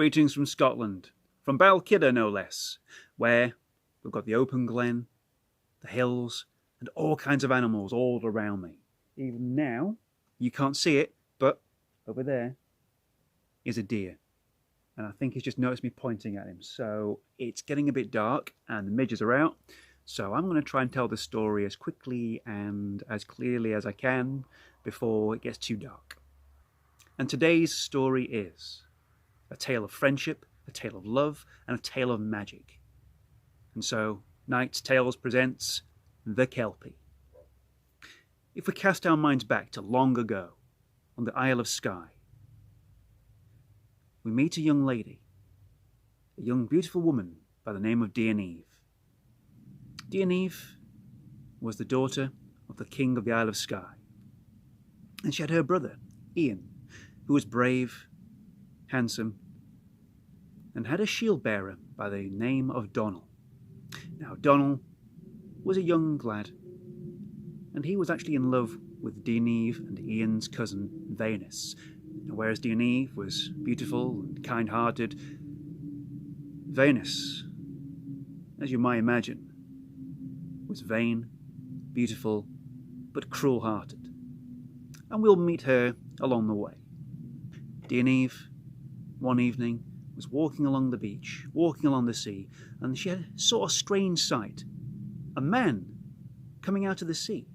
Greetings from Scotland, from Balkidder no less, where we've got the open glen, the hills, and all kinds of animals all around me. Even now, you can't see it, but over there is a deer. And I think he's just noticed me pointing at him. So it's getting a bit dark and the midges are out. So I'm going to try and tell the story as quickly and as clearly as I can before it gets too dark. And today's story is a tale of friendship, a tale of love, and a tale of magic. And so, Knight's Tales presents The Kelpie. If we cast our minds back to long ago, on the Isle of Skye, we meet a young lady, a young beautiful woman by the name of Dianiamh. Dianiamh was the daughter of the king of the Isle of Skye, and she had her brother, Ian, who was brave, handsome, and had a shield bearer by the name of Donall. Now, Donall was a young lad, and he was actually in love with Dianiamh and Ian's cousin, Venus. And whereas Dianiamh was beautiful and kind-hearted, Venus, as you might imagine, was vain, beautiful, but cruel-hearted. And we'll meet her along the way. Dianiamh, one evening, was walking along the beach, walking along the sea, and she saw a strange sight. A man coming out of the sea,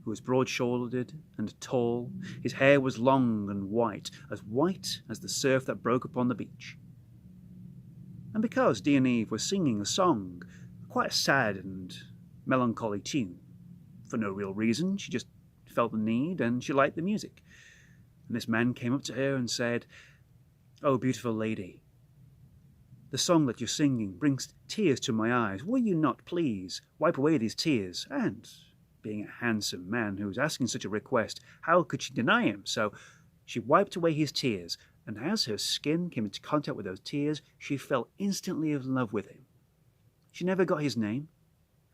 who was broad-shouldered and tall. His hair was long and white as the surf that broke upon the beach. And because Dianiamh was singing a song, quite a sad and melancholy tune, for no real reason, she just felt the need and she liked the music. And this man came up to her and said, "Oh, beautiful lady, the song that you're singing brings tears to my eyes. Will you not please wipe away these tears?" And being a handsome man who was asking such a request, how could she deny him? So she wiped away his tears, and as her skin came into contact with those tears, she fell instantly in love with him. She never got his name,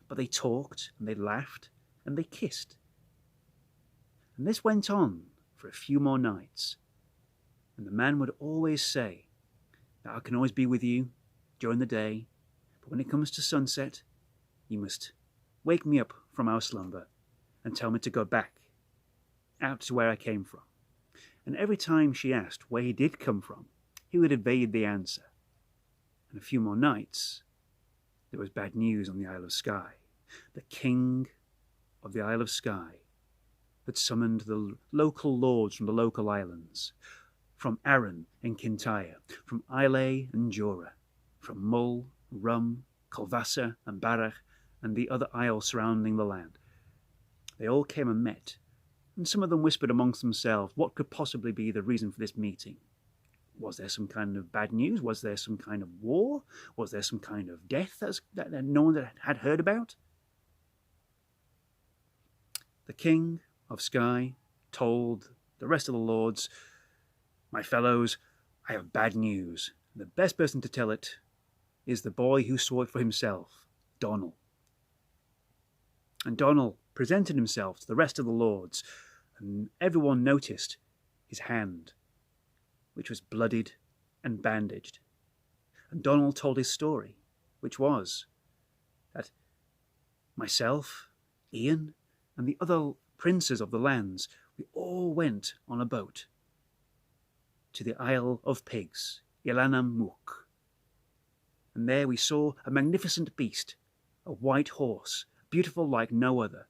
but they talked, and they laughed, and they kissed. And this went on for a few more nights. And the man would always say that I can always be with you during the day, but when it comes to sunset, you must wake me up from our slumber and tell me to go back out to where I came from. And every time she asked where he did come from, he would evade the answer. And a few more nights, there was bad news on the Isle of Skye. The king of the Isle of Skye had summoned the local lords from the local islands, from Arran and Kintyre, from Islay and Jura, from Mull, Rum, Culvassa and Barach, and the other isles surrounding the land. They all came and met, and some of them whispered amongst themselves what could possibly be the reason for this meeting. Was there some kind of bad news? Was there some kind of war? Was there some kind of death that no one had heard about? The king of Skye told the rest of the lords, "My fellows, I have bad news. The best person to tell it is the boy who saw it for himself, Donall." And Donall presented himself to the rest of the lords, and everyone noticed his hand, which was bloodied and bandaged. And Donall told his story, which was that myself, Ian, and the other princes of the lands, we all went on a boat to the Isle of Pigs, Dianiamh. And there we saw a magnificent beast, a white horse, beautiful like no other.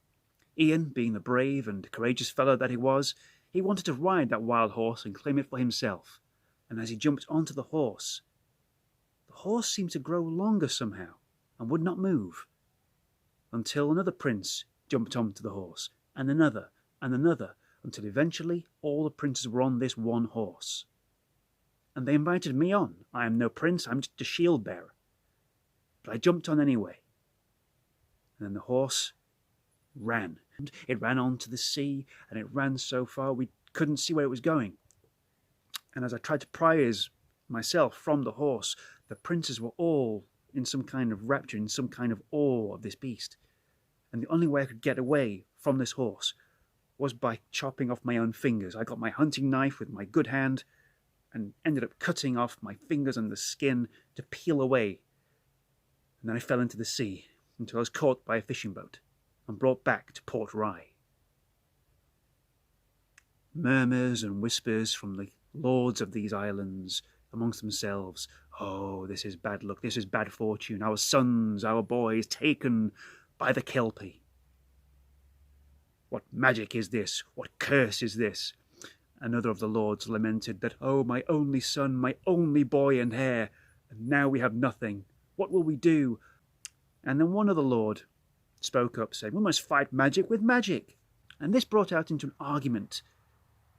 Ian, being the brave and courageous fellow that he was, he wanted to ride that wild horse and claim it for himself. And as he jumped onto the horse seemed to grow longer somehow and would not move, until another prince jumped onto the horse, and another, until eventually all the princes were on this one horse. And they invited me on. I am no prince, I'm just a shield bearer. But I jumped on anyway. And then the horse ran. It ran onto the sea, and it ran so far we couldn't see where it was going. And as I tried to pry myself from the horse, the princes were all in some kind of rapture, in some kind of awe of this beast. And the only way I could get away from this horse was by chopping off my own fingers. I got my hunting knife with my good hand, and ended up cutting off my fingers and the skin to peel away. And then I fell into the sea until I was caught by a fishing boat and brought back to Port Rye. Murmurs and whispers from the lords of these islands amongst themselves. Oh, this is bad luck, this is bad fortune. Our sons, our boys, taken by the Kelpie. What magic is this? What curse is this? Another of the lords lamented that, oh, my only son, my only boy and heir, and now we have nothing. What will we do? And then one other lord spoke up, saying, we must fight magic with magic. And this brought out into an argument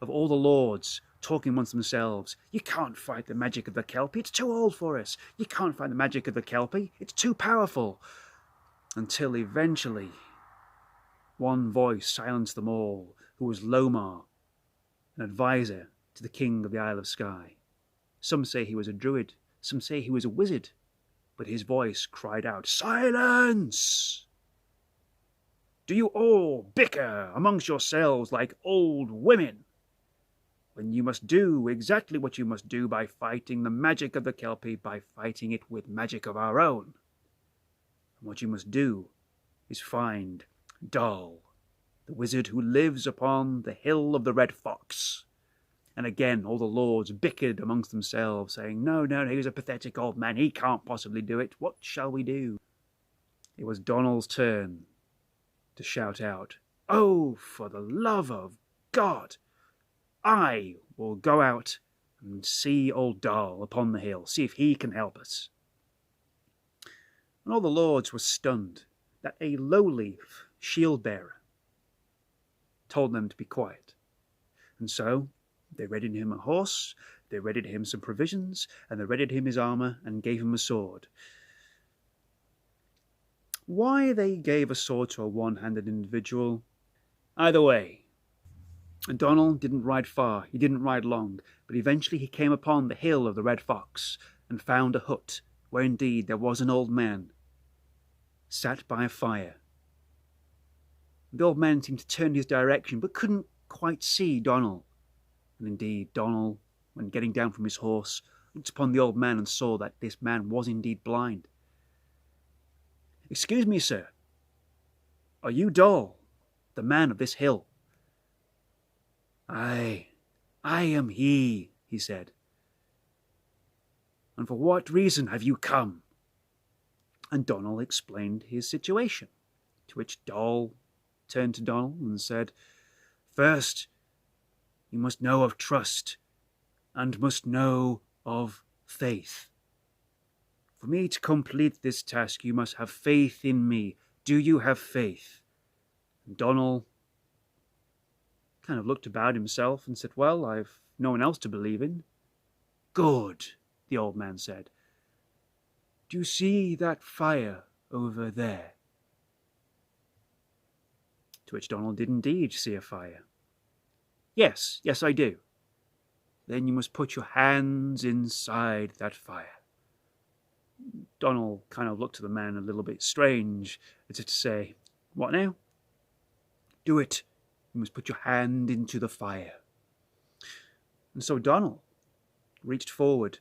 of all the lords talking amongst themselves. You can't fight the magic of the Kelpie, it's too old for us. You can't fight the magic of the Kelpie, it's too powerful. Until eventually, one voice silenced them all, who was Lomar, an advisor to the king of the Isle of Skye. Some say he was a druid, some say he was a wizard, but his voice cried out, silence! Do you all bicker amongst yourselves like old women, when you must do exactly what you must do by fighting the magic of the Kelpie, by fighting it with magic of our own? And what you must do is find Donall, the wizard who lives upon the hill of the Red Fox. And again, all the lords bickered amongst themselves, saying, no, he's a pathetic old man, he can't possibly do it. What shall we do? It was Donald's turn to shout out, oh, for the love of God, I will go out and see old Donall upon the hill, see if he can help us. And all the lords were stunned that a lowly shield-bearer told them to be quiet. And so they readied him a horse, they readied him some provisions, and they readied him his armour and gave him a sword. Why they gave a sword to a one-handed individual? Either way, Donall didn't ride far, he didn't ride long, but eventually he came upon the hill of the Red Fox and found a hut where indeed there was an old man sat by a fire. The old man seemed to turn his direction but couldn't quite see Donall. And indeed Donall, when getting down from his horse, looked upon the old man and saw that this man was indeed blind. Excuse me, sir, are you Donall, the man of this hill? I am he said. And for what reason have you come? And Donall explained his situation, to which Donall turned to Donall and said, first, you must know of trust, and must know of faith. For me to complete this task, you must have faith in me. Do you have faith? And Donall kind of looked about himself and said, well, I've no one else to believe in. Good, the old man said. Do you see that fire over there? To which Donall did indeed see a fire. Yes, I do. Then you must put your hands inside that fire. Donall kind of looked at the man a little bit strange, as if to say, what now? Do it. You must put your hand into the fire. And so Donall reached forward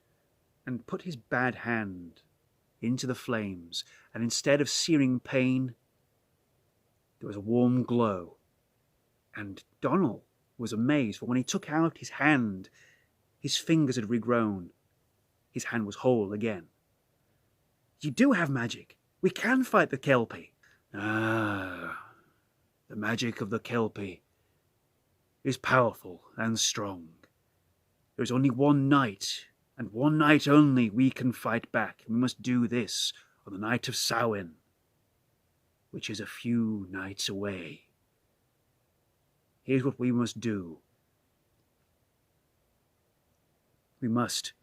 and put his bad hand into the flames, and instead of searing pain, there was a warm glow. And Donall was amazed, for when he took out his hand, his fingers had regrown. His hand was whole again. You do have magic. We can fight the Kelpie. Ah, the magic of the Kelpie is powerful and strong. There is only one night, and one night only, we can fight back. We must do this on the night of Samhain, which is a few nights away. Here's what we must do. We must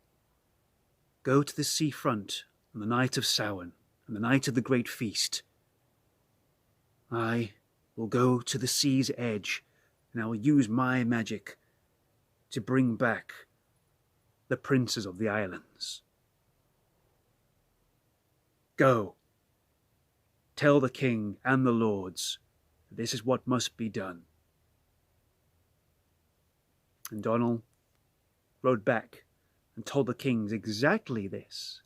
go to the seafront on the night of Samhain, on the night of the great feast. I will go to the sea's edge, and I will use my magic to bring back the princes of the islands. Go. Tell the king and the lords that this is what must be done. And Donall rode back and told the kings exactly this.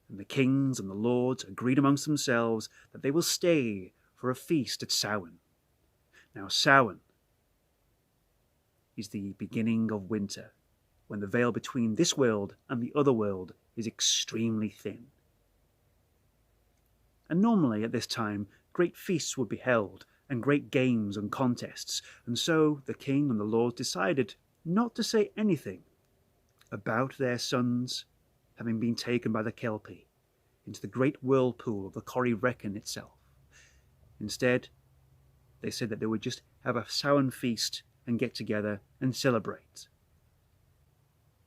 And the kings and the lords agreed amongst themselves that they will stay for a feast at Samhain. Now Samhain is the beginning of winter, when the veil between this world and the other world is extremely thin. And normally at this time, great feasts would be held, and great games and contests, and so the king and the lords decided not to say anything about their sons having been taken by the Kelpie into the great whirlpool of the Corrie Wrekin itself. Instead, they said that they would just have a Samhain feast and get together and celebrate.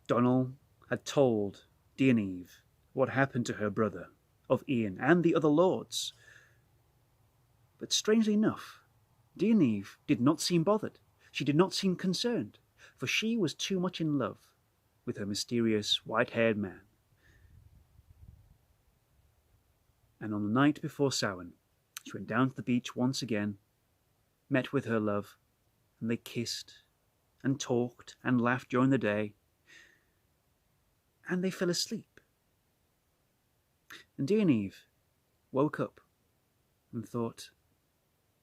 Donall had told Dianiamh what happened to her brother, of Ian and the other lords. But strangely enough, Dianiamh did not seem bothered. She did not seem concerned, for she was too much in love with her mysterious white-haired man. And on the night before Samhain, she went down to the beach once again, met with her love, and they kissed and talked and laughed during the day, and they fell asleep. And Dianiamh woke up and thought,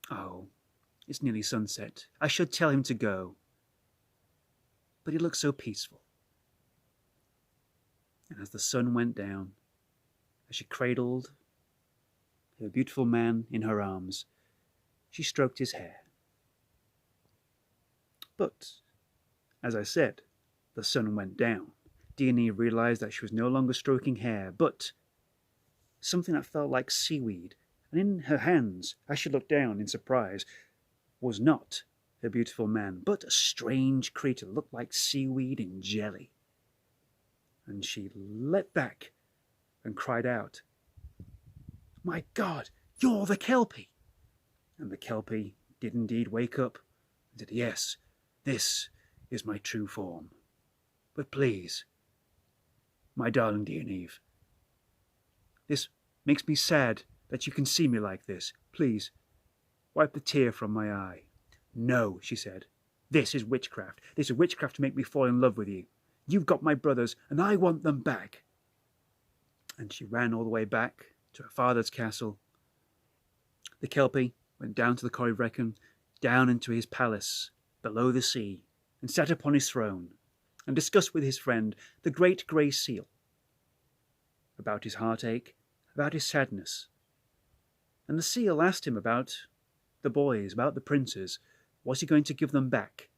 "Oh, it's nearly sunset. I should tell him to go." But he looked so peaceful. And as the sun went down, as she cradled her beautiful man in her arms, she stroked his hair. But, as I said, the sun went down. Dianiamh realized that she was no longer stroking hair, but something that felt like seaweed, and in her hands, as she looked down in surprise, was not her beautiful man, but a strange creature that looked like seaweed and jelly. And she leapt back and cried out, "My God, you're the Kelpie!" And the Kelpie did indeed wake up and said, "Yes, this is my true form. But please, my darling Dianiamh, this makes me sad that you can see me like this. Please, wipe the tear from my eye." "No," she said. "This is witchcraft. This is witchcraft to make me fall in love with you. You've got my brothers, and I want them back." And she ran all the way back to her father's castle. The Kelpie went down to the Corrie Wrekin, down into his palace below the sea, and sat upon his throne, and discussed with his friend, the great grey seal, about his heartache, about his sadness. And the seal asked him about the boys, about the princes. Was he going to give them back?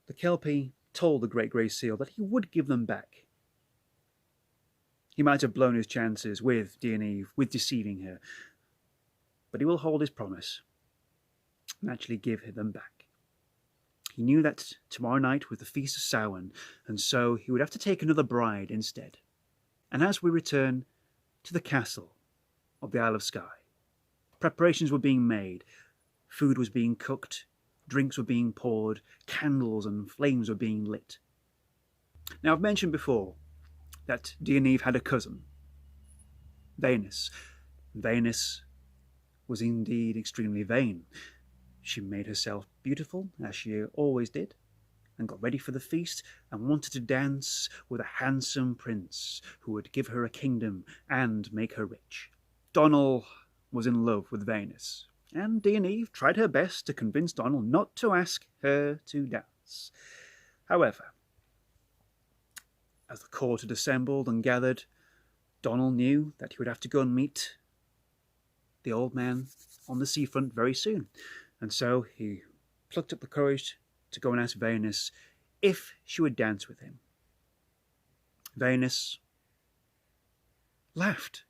The Kelpie told the great grey seal that he would give them back. He might have blown his chances with Dianiamh, with deceiving her, but he will hold his promise and actually give them back. He knew that tomorrow night was the Feast of Samhain, and so he would have to take another bride instead. And as we return to the castle of the Isle of Skye, preparations were being made, food was being cooked, drinks were being poured, candles and flames were being lit. Now, I've mentioned before that Dianiamh had a cousin, Venus. Venus was indeed extremely vain. She made herself beautiful, as she always did, and got ready for the feast, and wanted to dance with a handsome prince who would give her a kingdom and make her rich. Donall was in love with Venus, and Dianiamh tried her best to convince Donall not to ask her to dance. However, as the court had assembled and gathered, Donall knew that he would have to go and meet the old man on the seafront very soon, and so he plucked up the courage to go and ask Venus if she would dance with him. Venus laughed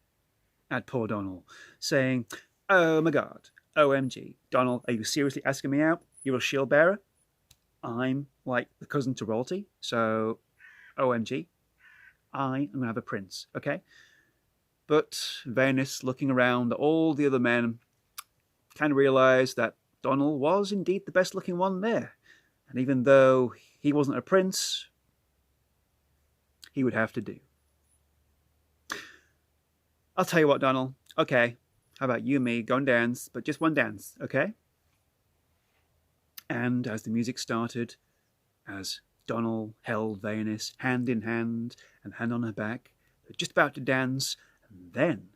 at poor Donall, saying, "Oh my God, OMG, Donall, are you seriously asking me out? You're a shield bearer? I'm like the cousin to royalty, so OMG, I am going to have a prince, okay?" But Venus, looking around at all the other men, kind of realised that Donall was indeed the best looking one there. And even though he wasn't a prince, he would have to do. "I'll tell you what, Donall. Okay, how about you and me go and dance, but just one dance, okay?" And as the music started, as Donall held Venus hand in hand and hand on her back. They were just about to dance, and then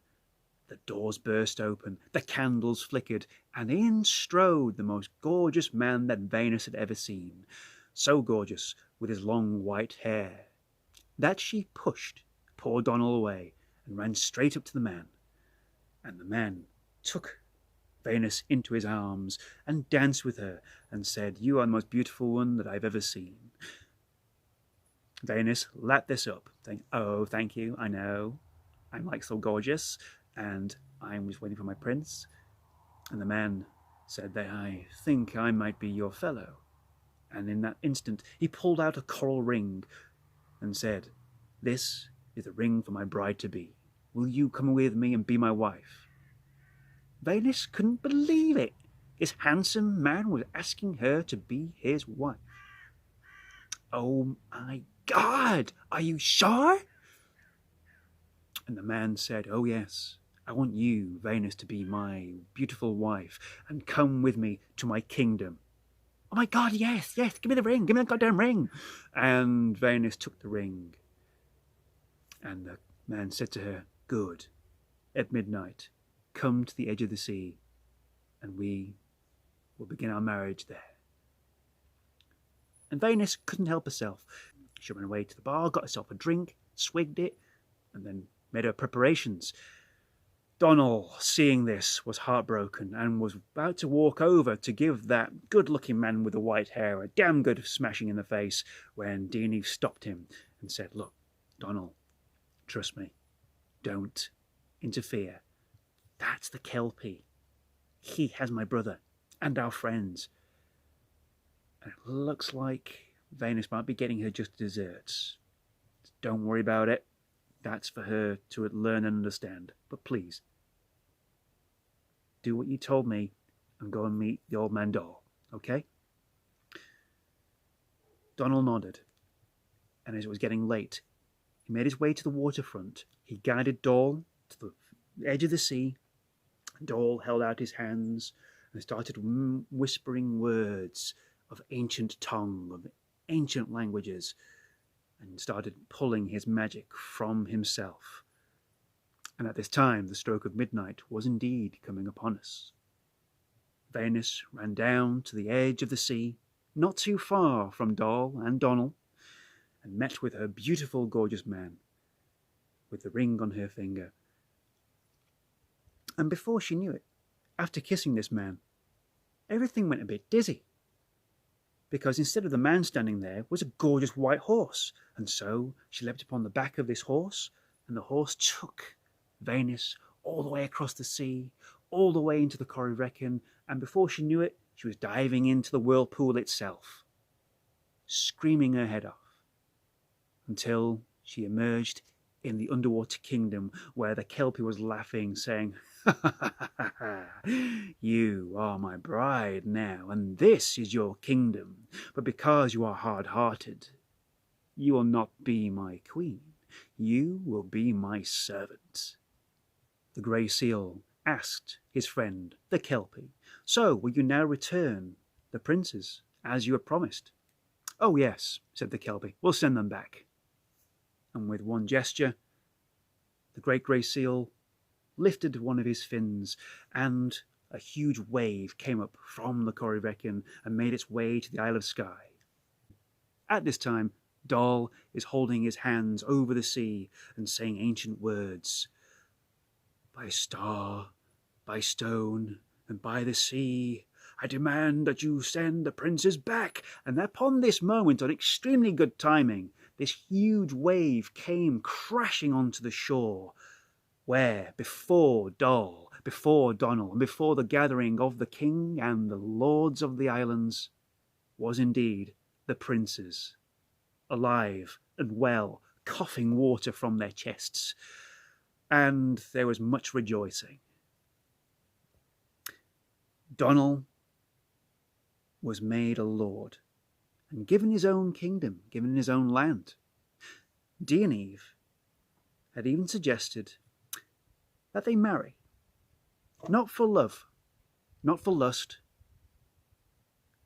the doors burst open, the candles flickered, and in strode the most gorgeous man that Venus had ever seen. So gorgeous, with his long white hair, that she pushed poor Donall away and ran straight up to the man. And the man took Venus into his arms and danced with her and said, "You are the most beautiful one that I've ever seen." Venus lapped this up, saying, "Oh, thank you, I know. I'm like so gorgeous, and I'm just waiting for my prince." And the man said that, "I think I might be your fellow." And in that instant, he pulled out a coral ring and said, "This is the ring for my bride-to-be. Will you come with me and be my wife?" Venus couldn't believe it. This handsome man was asking her to be his wife. "Oh my God, are you sure?" And the man said, "Oh yes, I want you, Venus, to be my beautiful wife and come with me to my kingdom." "Oh my God, yes, give me the ring, give me the goddamn ring." And Venus took the ring. And the man said to her, "Good, at midnight, come to the edge of the sea, and we will begin our marriage there." And Venus couldn't help herself. She ran away to the bar, got herself a drink, swigged it, and then made her preparations. Donall, seeing this, was heartbroken and was about to walk over to give that good-looking man with the white hair a damn good smashing in the face when Dianiamh stopped him and said, "Look, Donall, trust me, don't interfere. That's the Kelpie. He has my brother and our friends. And it looks like Venus might be getting her just desserts. Don't worry about it. That's for her to learn and understand. But please, do what you told me and go and meet the old man Donall, okay?" Donall nodded, and as it was getting late, he made his way to the waterfront. He guided Donall to the edge of the sea. Donall held out his hands and started whispering words of ancient tongue, of ancient languages, and started pulling his magic from himself. And at this time, the stroke of midnight was indeed coming upon us. Venus ran down to the edge of the sea, not too far from Donall and Donall, and met with her beautiful, gorgeous man, with the ring on her finger. And before she knew it, after kissing this man, everything went a bit dizzy, because instead of the man standing there was a gorgeous white horse, and so she leapt upon the back of this horse, and the horse took Venus all the way across the sea, all the way into the Corryvreckan, and before she knew it, she was diving into the whirlpool itself, screaming her head off, until she emerged in the underwater kingdom, where the Kelpie was laughing, saying, "Ha ha ha ha ha! You are my bride now, and this is your kingdom. But because you are hard-hearted, you will not be my queen. You will be my servant." The grey seal asked his friend, the Kelpie, "So, will you now return the princes, as you had promised?" "Oh yes," said the Kelpie, "we'll send them back." And with one gesture, the great grey seal lifted one of his fins, and a huge wave came up from the Corryvreckan and made its way to the Isle of Skye. At this time, Donall is holding his hands over the sea and saying ancient words. "By star, by stone, and by the sea, I demand that you send the princes back." And upon this moment, on extremely good timing, this huge wave came crashing onto the shore, where before Donall, and before the gathering of the king and the lords of the islands, was indeed the princes, alive and well, coughing water from their chests. And there was much rejoicing. Donall was made a lord and given his own kingdom, given his own land. Dianiamh had even suggested that they marry, not for love, not for lust,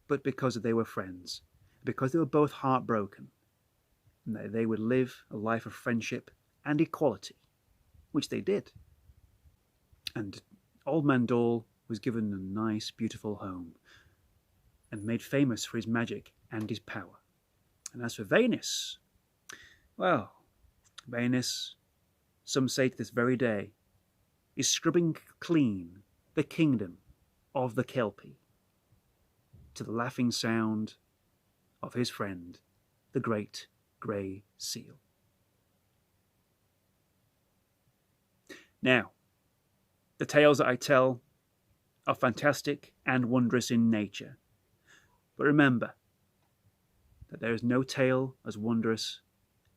but because they were friends, because they were both heartbroken, and that they would live a life of friendship and equality, which they did. And Old Man Donall was given a nice, beautiful home, and made famous for his magic and his power. And as for Venus, well, Venus, some say to this very day, is scrubbing clean the kingdom of the Kelpie to the laughing sound of his friend, the great grey seal. Now, the tales that I tell are fantastic and wondrous in nature, but remember that there is no tale as wondrous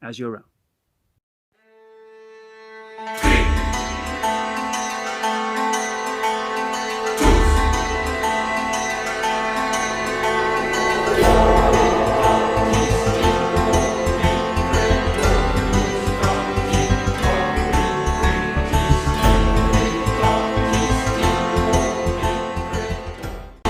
as your own.